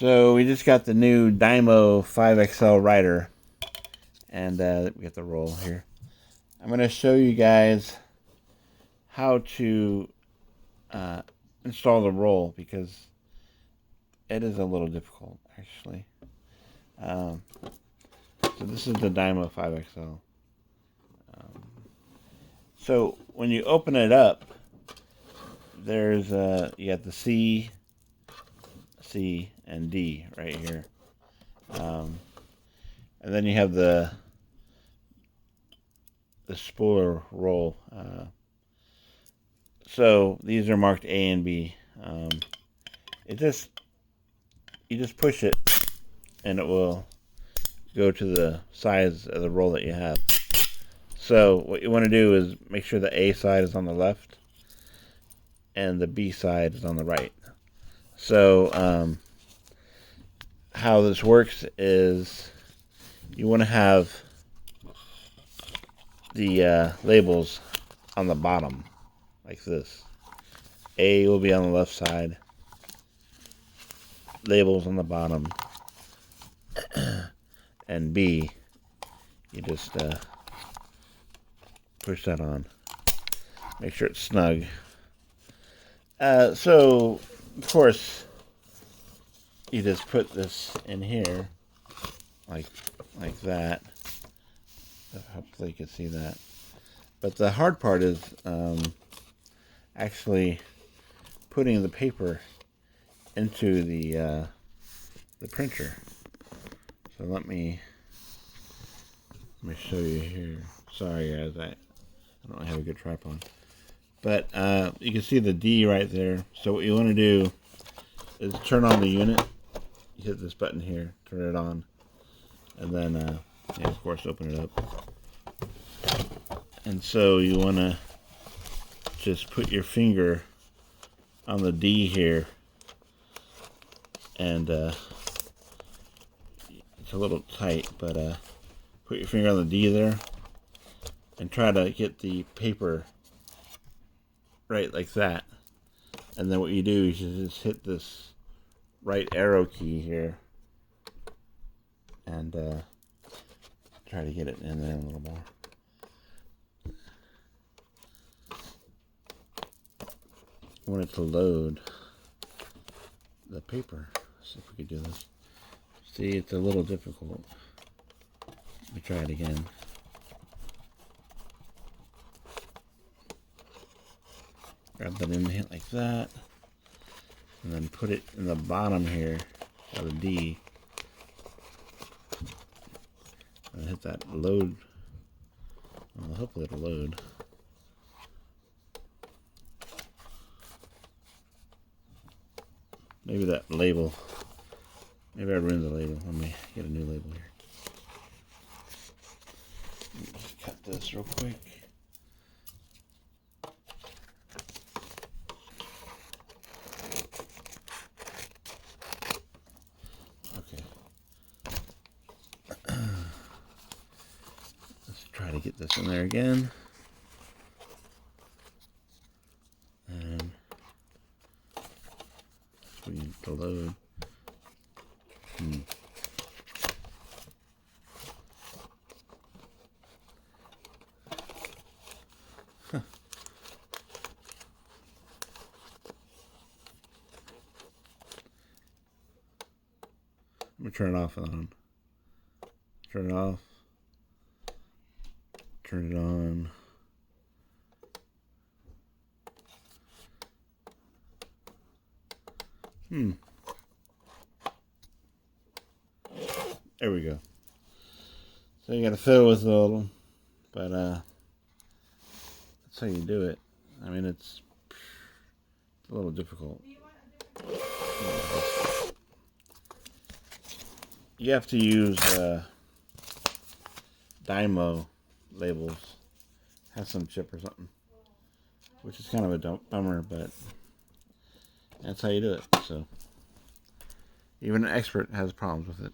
So we just got the new Dymo 5XL writer, and we got the roll here. I'm going to show you guys how to install the roll, because it is a little difficult, actually. So this is the Dymo 5XL. So when you open it up, there's you got the C, and D right here, and then you have the spooler roll. So these are marked A and B. You just push it, and it will go to the size of the roll that you have. So what you want to do is make sure the A side is on the left and the B side is on the right. So how this works is you want to have the labels on the bottom, like this. A will be on the left side, labels on the bottom, and B, you just push that on. Make sure it's snug. So, of course, you just put this in here, like that. Hopefully you can see that. But the hard part is actually putting the paper into the printer. So let me show you here. Sorry guys, I don't have a good tripod. But you can see the D right there. So what you want to do is turn on the unit. You hit this button here, turn it on, and then yeah, of course open it up. And so you want to just put your finger on the D here, and it's a little tight, but put your finger on the D there and try to get the paper right like that. And then what you do is you just hit this right arrow key here and try to get it in there a little more. I want it to load the paper. Let's see if we can do this. See, it's a little difficult. Let me try it again. Grab that in, hit like that, and then put it in the bottom here of the D, and hit that load. Well, hopefully it'll load. Maybe that label, maybe I ruined the label. Let me get a new label here. Let me just cut this real quick. Okay. Let's try to get this in there again. And we need to load. Huh. I'm gonna turn it off and on. Turn it off. Turn it on. There we go. So you gotta fiddle with it a little, but that's how you do it. I mean, it's a little difficult. You have to use Dymo labels. Has some chip or something, which is kind of a bummer, but that's how you do it. So even an expert has problems with it.